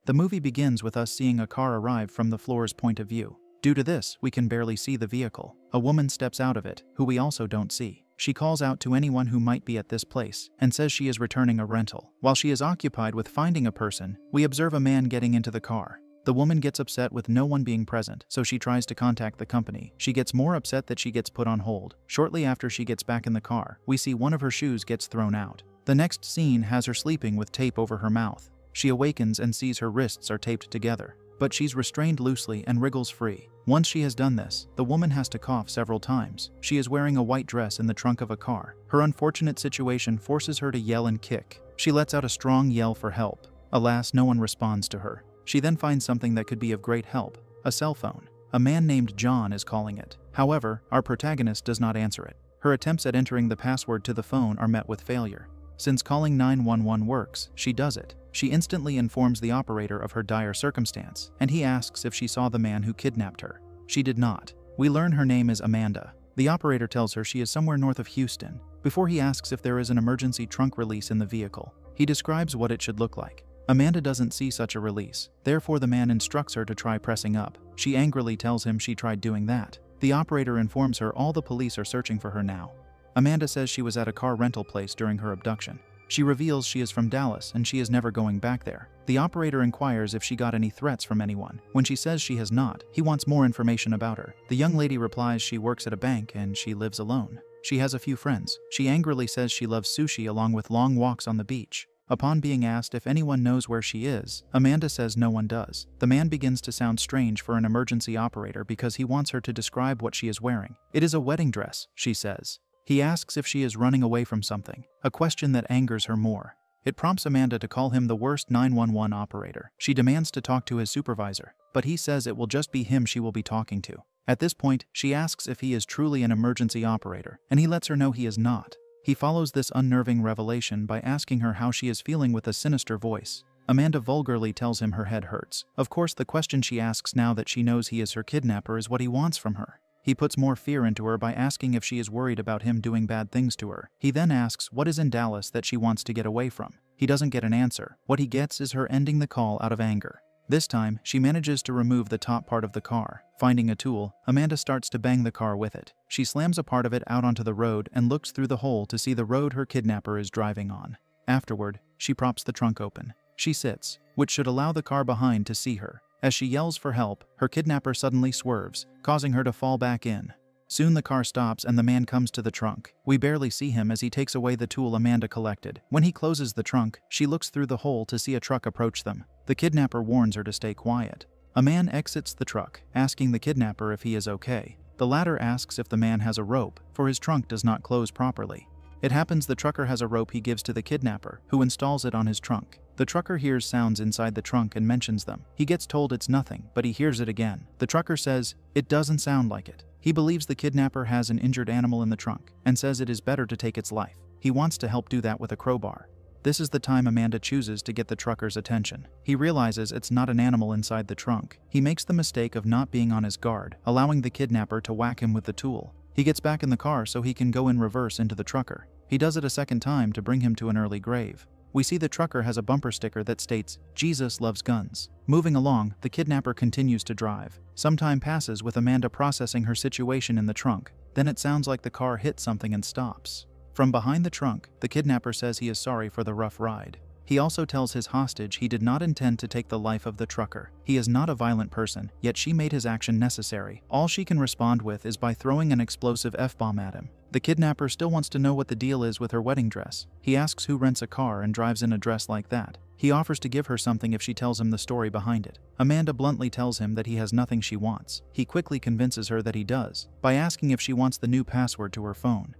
The movie begins with us seeing a car arrive from the floor's point of view. Due to this, we can barely see the vehicle. A woman steps out of it, who we also don't see. She calls out to anyone who might be at this place, and says she is returning a rental. While she is occupied with finding a person, we observe a man getting into the car. The woman gets upset with no one being present, so she tries to contact the company. She gets more upset that she gets put on hold. Shortly after she gets back in the car, we see one of her shoes gets thrown out. The next scene has her sleeping with tape over her mouth. She awakens and sees her wrists are taped together, but she's restrained loosely and wriggles free. Once she has done this, the woman has to cough several times. She is wearing a white dress in the trunk of a car. Her unfortunate situation forces her to yell and kick. She lets out a strong yell for help. Alas, no one responds to her. She then finds something that could be of great help: a cell phone. A man named John is calling it. However, our protagonist does not answer it. Her attempts at entering the password to the phone are met with failure. Since calling 911 works, she does it. She instantly informs the operator of her dire circumstance, and he asks if she saw the man who kidnapped her. She did not. We learn her name is Amanda. The operator tells her she is somewhere north of Houston, before he asks if there is an emergency trunk release in the vehicle. He describes what it should look like. Amanda doesn't see such a release, therefore the man instructs her to try pressing up. She angrily tells him she tried doing that. The operator informs her all the police are searching for her now. Amanda says she was at a car rental place during her abduction. She reveals she is from Dallas and she is never going back there. The operator inquires if she got any threats from anyone. When she says she has not, he wants more information about her. The young lady replies she works at a bank and she lives alone. She has a few friends. She angrily says she loves sushi along with long walks on the beach. Upon being asked if anyone knows where she is, Amanda says no one does. The man begins to sound strange for an emergency operator because he wants her to describe what she is wearing. It is a wedding dress, she says. He asks if she is running away from something, a question that angers her more. It prompts Amanda to call him the worst 911 operator. She demands to talk to his supervisor, but he says it will just be him she will be talking to. At this point, she asks if he is truly an emergency operator, and he lets her know he is not. He follows this unnerving revelation by asking her how she is feeling with a sinister voice. Amanda vulgarly tells him her head hurts. Of course, the question she asks now that she knows he is her kidnapper is what he wants from her. He puts more fear into her by asking if she is worried about him doing bad things to her. He then asks what is in Dallas that she wants to get away from. He doesn't get an answer. What he gets is her ending the call out of anger. This time, she manages to remove the top part of the car. Finding a tool, Amanda starts to bang the car with it. She slams a part of it out onto the road and looks through the hole to see the road her kidnapper is driving on. Afterward, she props the trunk open. She sits, which should allow the car behind to see her. As she yells for help, her kidnapper suddenly swerves, causing her to fall back in. Soon the car stops and the man comes to the trunk. We barely see him as he takes away the tool Amanda collected. When he closes the trunk, she looks through the hole to see a truck approach them. The kidnapper warns her to stay quiet. A man exits the truck, asking the kidnapper if he is okay. The latter asks if the man has a rope, for his trunk does not close properly. It happens the trucker has a rope he gives to the kidnapper, who installs it on his trunk. The trucker hears sounds inside the trunk and mentions them. He gets told it's nothing, but he hears it again. The trucker says, "It doesn't sound like it." He believes the kidnapper has an injured animal in the trunk, and says it is better to take its life. He wants to help do that with a crowbar. This is the time Amanda chooses to get the trucker's attention. He realizes it's not an animal inside the trunk. He makes the mistake of not being on his guard, allowing the kidnapper to whack him with the tool. He gets back in the car so he can go in reverse into the trucker. He does it a second time to bring him to an early grave. We see the trucker has a bumper sticker that states, "Jesus loves guns." Moving along, the kidnapper continues to drive. Some time passes with Amanda processing her situation in the trunk. Then it sounds like the car hit something and stops. From behind the trunk, the kidnapper says he is sorry for the rough ride. He also tells his hostage he did not intend to take the life of the trucker. He is not a violent person, yet she made his action necessary. All she can respond with is by throwing an explosive F-bomb at him. The kidnapper still wants to know what the deal is with her wedding dress. He asks who rents a car and drives in a dress like that. He offers to give her something if she tells him the story behind it. Amanda bluntly tells him that he has nothing she wants. He quickly convinces her that he does, by asking if she wants the new password to her phone.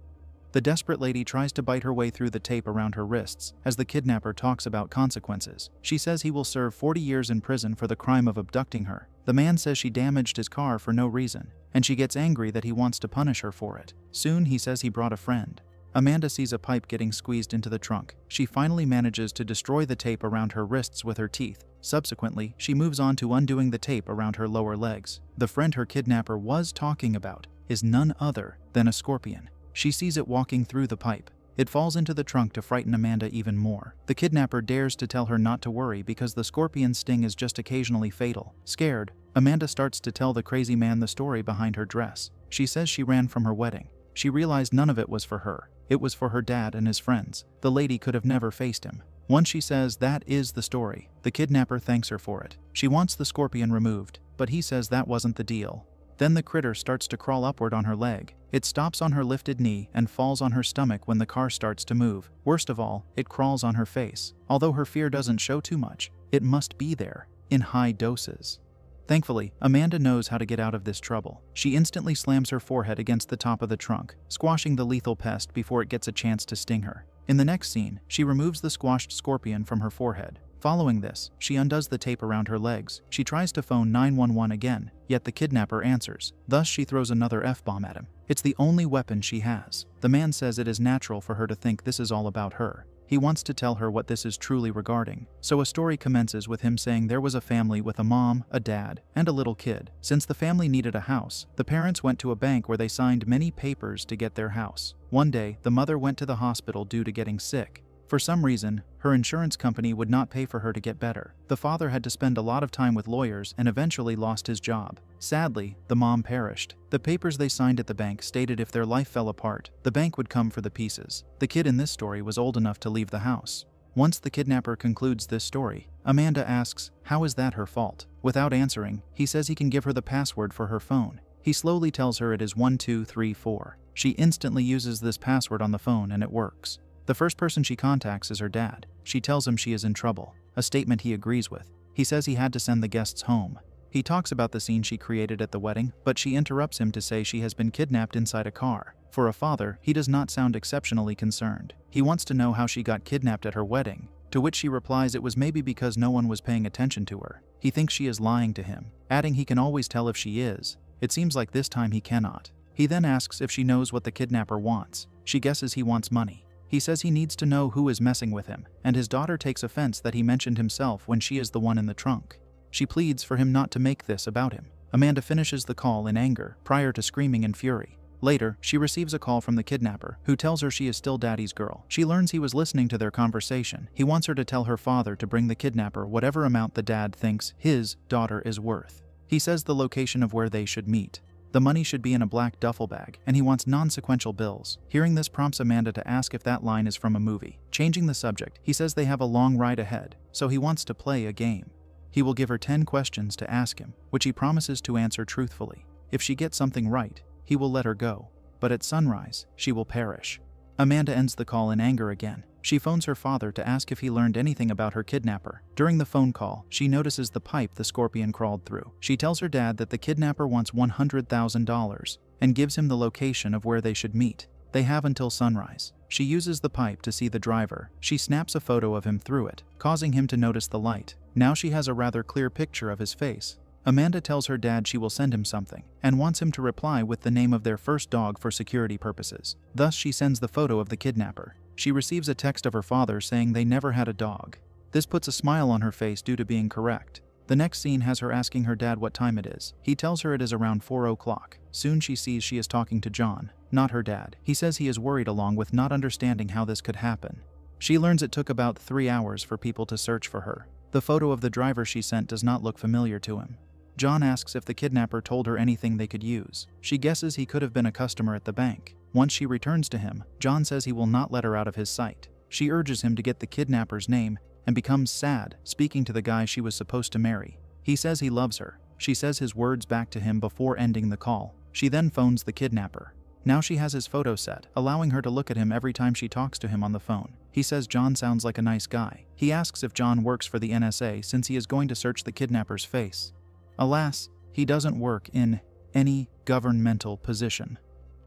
The desperate lady tries to bite her way through the tape around her wrists as the kidnapper talks about consequences. She says he will serve 40 years in prison for the crime of abducting her. The man says she damaged his car for no reason, and she gets angry that he wants to punish her for it. Soon he says he brought a friend. Amanda sees a pipe getting squeezed into the trunk. She finally manages to destroy the tape around her wrists with her teeth. Subsequently, she moves on to undoing the tape around her lower legs. The friend her kidnapper was talking about is none other than a scorpion. She sees it walking through the pipe. It falls into the trunk to frighten Amanda even more. The kidnapper dares to tell her not to worry because the scorpion's sting is just occasionally fatal. Scared, Amanda starts to tell the crazy man the story behind her dress. She says she ran from her wedding. She realized none of it was for her. It was for her dad and his friends. The lady could have never faced him. Once she says that is the story, the kidnapper thanks her for it. She wants the scorpion removed, but he says that wasn't the deal. Then the critter starts to crawl upward on her leg. It stops on her lifted knee and falls on her stomach when the car starts to move. Worst of all, it crawls on her face. Although her fear doesn't show too much, it must be there, in high doses. Thankfully, Amanda knows how to get out of this trouble. She instantly slams her forehead against the top of the trunk, squashing the lethal pest before it gets a chance to sting her. In the next scene, she removes the squashed scorpion from her forehead. Following this, she undoes the tape around her legs. She tries to phone 911 again, yet the kidnapper answers. Thus, she throws another F-bomb at him. It's the only weapon she has. The man says it is natural for her to think this is all about her. He wants to tell her what this is truly regarding. So a story commences with him saying there was a family with a mom, a dad, and a little kid. Since the family needed a house, the parents went to a bank where they signed many papers to get their house. One day, the mother went to the hospital due to getting sick. For some reason, her insurance company would not pay for her to get better. The father had to spend a lot of time with lawyers and eventually lost his job. Sadly, the mom perished. The papers they signed at the bank stated if their life fell apart, the bank would come for the pieces. The kid in this story was old enough to leave the house. Once the kidnapper concludes this story, Amanda asks, how is that her fault? Without answering, he says he can give her the password for her phone. He slowly tells her it is 1234. She instantly uses this password on the phone and it works. The first person she contacts is her dad. She tells him she is in trouble, a statement he agrees with. He says he had to send the guests home. He talks about the scene she created at the wedding, but she interrupts him to say she has been kidnapped inside a car. For a father, he does not sound exceptionally concerned. He wants to know how she got kidnapped at her wedding, to which she replies it was maybe because no one was paying attention to her. He thinks she is lying to him, adding he can always tell if she is. It seems like this time he cannot. He then asks if she knows what the kidnapper wants. She guesses he wants money. He says he needs to know who is messing with him, and his daughter takes offense that he mentioned himself when she is the one in the trunk. She pleads for him not to make this about him. Amanda finishes the call in anger, prior to screaming in fury. Later, she receives a call from the kidnapper, who tells her she is still daddy's girl. She learns he was listening to their conversation. He wants her to tell her father to bring the kidnapper whatever amount the dad thinks his daughter is worth. He says the location of where they should meet. The money should be in a black duffel bag, and he wants non-sequential bills. Hearing this prompts Amanda to ask if that line is from a movie. Changing the subject, he says they have a long ride ahead, so he wants to play a game. He will give her 10 questions to ask him, which he promises to answer truthfully. If she gets something right, he will let her go, but at sunrise, she will perish. Amanda ends the call in anger again. She phones her father to ask if he learned anything about her kidnapper. During the phone call, she notices the pipe the scorpion crawled through. She tells her dad that the kidnapper wants $100,000 and gives him the location of where they should meet. They have until sunrise. She uses the pipe to see the driver. She snaps a photo of him through it, causing him to notice the light. Now she has a rather clear picture of his face. Amanda tells her dad she will send him something, and wants him to reply with the name of their first dog for security purposes. Thus, she sends the photo of the kidnapper. She receives a text of her father saying they never had a dog. This puts a smile on her face due to being correct. The next scene has her asking her dad what time it is. He tells her it is around 4 o'clock. Soon she sees she is talking to John, not her dad. He says he is worried along with not understanding how this could happen. She learns it took about 3 hours for people to search for her. The photo of the driver she sent does not look familiar to him. John asks if the kidnapper told her anything they could use. She guesses he could have been a customer at the bank. Once she returns to him, John says he will not let her out of his sight. She urges him to get the kidnapper's name and becomes sad, speaking to the guy she was supposed to marry. He says he loves her. She says his words back to him before ending the call. She then phones the kidnapper. Now she has his photo set, allowing her to look at him every time she talks to him on the phone. He says John sounds like a nice guy. He asks if John works for the NSA since he is going to search the kidnapper's face. Alas, he doesn't work in any governmental position.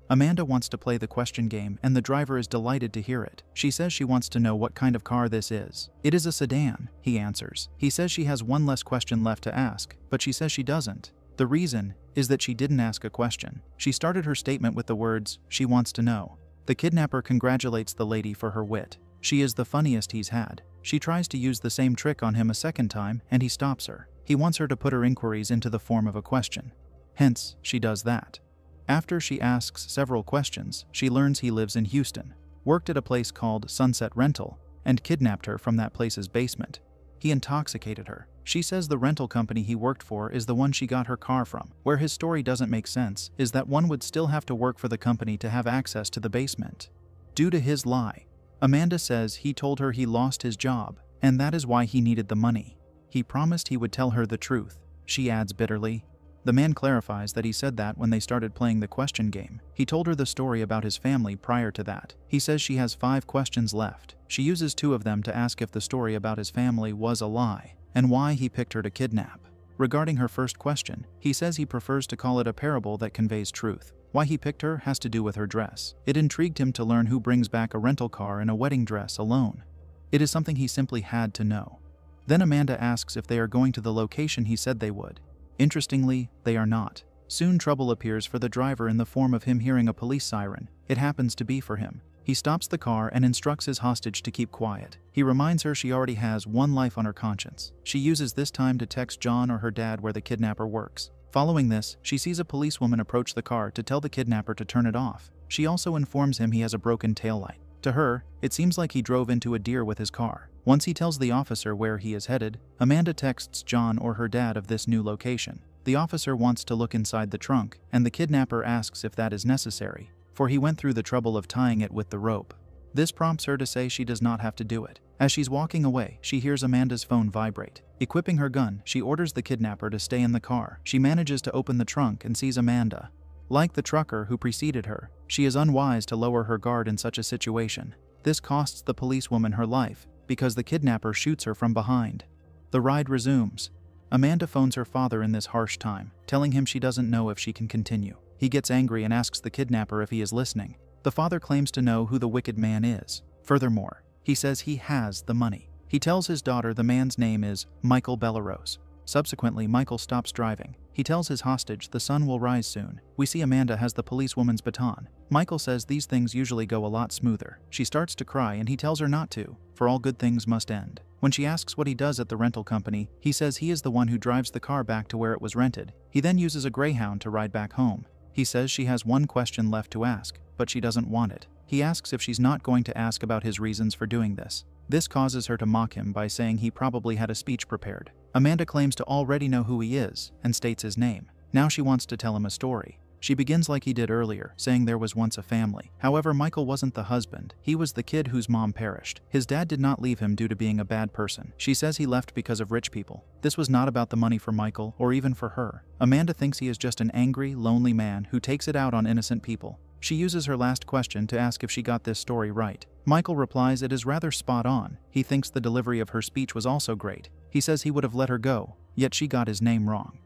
Amanda wants to play the question game, and the driver is delighted to hear it. She says she wants to know what kind of car this is. It is a sedan, he answers. He says she has one less question left to ask, but she says she doesn't. The reason is that she didn't ask a question. She started her statement with the words, she wants to know. The kidnapper congratulates the lady for her wit. She is the funniest he's had. She tries to use the same trick on him a second time, and he stops her. He wants her to put her inquiries into the form of a question. Hence, she does that. After she asks several questions, she learns he lives in Houston. worked at a place called Sunset Rental, and kidnapped her from that place's basement. He intoxicated her. She says the rental company he worked for is the one she got her car from. Where his story doesn't make sense is that one would still have to work for the company to have access to the basement. Due to his lie, Amanda says he told her he lost his job, and that is why he needed the money. He promised he would tell her the truth, she adds bitterly. The man clarifies that he said that when they started playing the question game. He told her the story about his family prior to that. He says she has 5 questions left. She uses 2 of them to ask if the story about his family was a lie, and why he picked her to kidnap. Regarding her first question, he says he prefers to call it a parable that conveys truth. Why he picked her has to do with her dress. It intrigued him to learn who brings back a rental car in a wedding dress alone. It is something he simply had to know. Then Amanda asks if they are going to the location he said they would. Interestingly, they are not. Soon trouble appears for the driver in the form of him hearing a police siren. It happens to be for him. He stops the car and instructs his hostage to keep quiet. He reminds her she already has one life on her conscience. She uses this time to text John or her dad where the kidnapper works. Following this, she sees a policewoman approach the car to tell the kidnapper to turn it off. She also informs him he has a broken taillight. To her, it seems like he drove into a deer with his car. Once he tells the officer where he is headed, Amanda texts John or her dad of this new location. The officer wants to look inside the trunk, and the kidnapper asks if that is necessary, for he went through the trouble of tying it with the rope. This prompts her to say she does not have to do it. As she's walking away, she hears Amanda's phone vibrate. Equipping her gun, she orders the kidnapper to stay in the car. She manages to open the trunk and sees Amanda. Like the trucker who preceded her, she is unwise to lower her guard in such a situation. This costs the policewoman her life, because the kidnapper shoots her from behind. The ride resumes. Amanda phones her father in this harsh time, telling him she doesn't know if she can continue. He gets angry and asks the kidnapper if he is listening. The father claims to know who the wicked man is. Furthermore, he says he has the money. He tells his daughter the man's name is Michael Bellerose. Subsequently, Michael stops driving. He tells his hostage the sun will rise soon. We see Amanda has the policewoman's baton. Michael says these things usually go a lot smoother. She starts to cry and he tells her not to, for all good things must end. When she asks what he does at the rental company, he says he is the one who drives the car back to where it was rented. He then uses a Greyhound to ride back home. He says she has one question left to ask, but she doesn't want it. He asks if she's not going to ask about his reasons for doing this. This causes her to mock him by saying he probably had a speech prepared. Amanda claims to already know who he is and states his name. Now she wants to tell him a story. She begins like he did earlier, saying there was once a family. However, Michael wasn't the husband. He was the kid whose mom perished. His dad did not leave him due to being a bad person. She says he left because of rich people. This was not about the money for Michael or even for her. Amanda thinks he is just an angry, lonely man who takes it out on innocent people. She uses her last question to ask if she got this story right. Michael replies it is rather spot on. He thinks the delivery of her speech was also great. He says he would have let her go, yet she got his name wrong.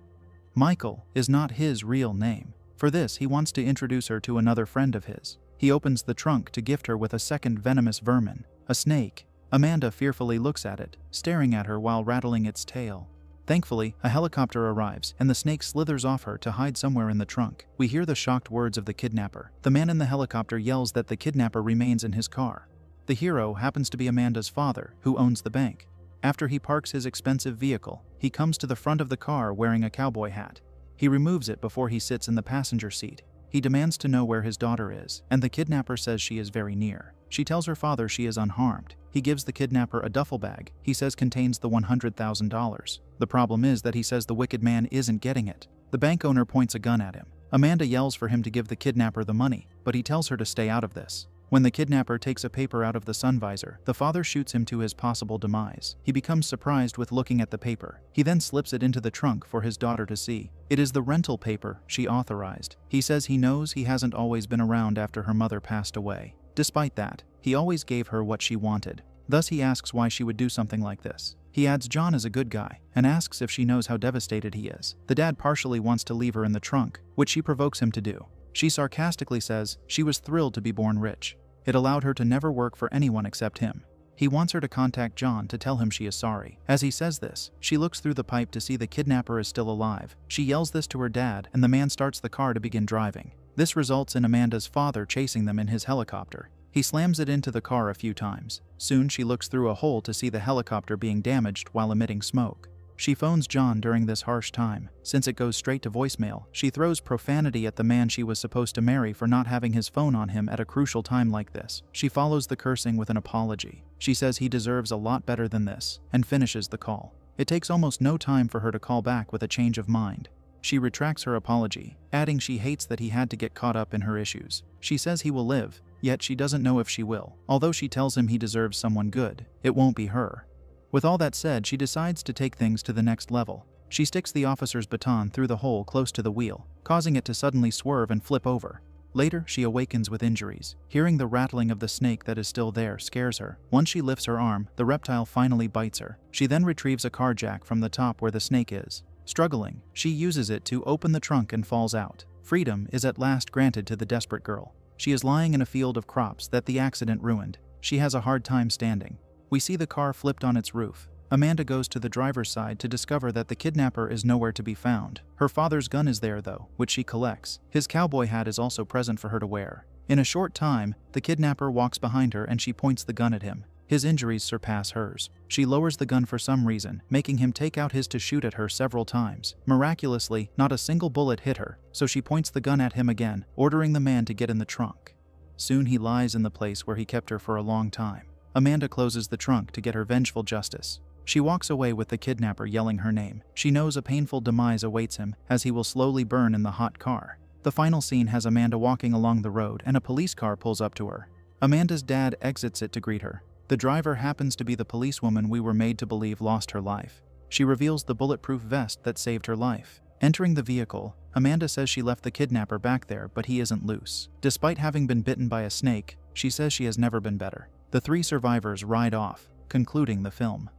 Michael is not his real name. For this, he wants to introduce her to another friend of his. He opens the trunk to gift her with a second venomous vermin, a snake. Amanda fearfully looks at it, staring at her while rattling its tail. Thankfully, a helicopter arrives, and the snake slithers off her to hide somewhere in the trunk. We hear the shocked words of the kidnapper. The man in the helicopter yells that the kidnapper remains in his car. The hero happens to be Amanda's father, who owns the bank. After he parks his expensive vehicle, he comes to the front of the car wearing a cowboy hat. He removes it before he sits in the passenger seat. He demands to know where his daughter is, and the kidnapper says she is very near. She tells her father she is unharmed. He gives the kidnapper a duffel bag he says contains the $100,000. The problem is that he says the wicked man isn't getting it. The bank owner points a gun at him. Amanda yells for him to give the kidnapper the money, but he tells her to stay out of this. When the kidnapper takes a paper out of the sun visor, the father shoots him to his possible demise. He becomes surprised with looking at the paper. He then slips it into the trunk for his daughter to see. It is the rental paper she authorized. He says he knows he hasn't always been around after her mother passed away. Despite that, he always gave her what she wanted. Thus he asks why she would do something like this. He adds John is a good guy, and asks if she knows how devastated he is. The dad partially wants to leave her in the trunk, which she provokes him to do. She sarcastically says she was thrilled to be born rich. It allowed her to never work for anyone except him. He wants her to contact John to tell him she is sorry. As he says this, she looks through the pipe to see the kidnapper is still alive. She yells this to her dad, and the man starts the car to begin driving. This results in Amanda's father chasing them in his helicopter. He slams it into the car a few times. Soon she looks through a hole to see the helicopter being damaged while emitting smoke. She phones John during this harsh time. Since it goes straight to voicemail, she throws profanity at the man she was supposed to marry for not having his phone on him at a crucial time like this. She follows the cursing with an apology. She says he deserves a lot better than this, and finishes the call. It takes almost no time for her to call back with a change of mind. She retracts her apology, adding she hates that he had to get caught up in her issues. She says he will live, yet she doesn't know if she will. Although she tells him he deserves someone good, it won't be her. With all that said, she decides to take things to the next level. She sticks the officer's baton through the hole close to the wheel, causing it to suddenly swerve and flip over. Later, she awakens with injuries. Hearing the rattling of the snake that is still there scares her. Once she lifts her arm, the reptile finally bites her. She then retrieves a car jack from the top where the snake is. Struggling, she uses it to open the trunk and falls out. Freedom is at last granted to the desperate girl. She is lying in a field of crops that the accident ruined. She has a hard time standing. We see the car flipped on its roof. Amanda goes to the driver's side to discover that the kidnapper is nowhere to be found. Her father's gun is there though, which she collects. His cowboy hat is also present for her to wear. In a short time, the kidnapper walks behind her and she points the gun at him. His injuries surpass hers. She lowers the gun for some reason, making him take out his to shoot at her several times. Miraculously, not a single bullet hit her, so she points the gun at him again, ordering the man to get in the trunk. Soon he lies in the place where he kept her for a long time. Amanda closes the trunk to get her vengeful justice. She walks away with the kidnapper yelling her name. She knows a painful demise awaits him, as he will slowly burn in the hot car. The final scene has Amanda walking along the road and a police car pulls up to her. Amanda's dad exits it to greet her. The driver happens to be the policewoman we were made to believe lost her life. She reveals the bulletproof vest that saved her life. Entering the vehicle, Amanda says she left the kidnapper back there, but he isn't loose. Despite having been bitten by a snake, she says she has never been better. The three survivors ride off, concluding the film.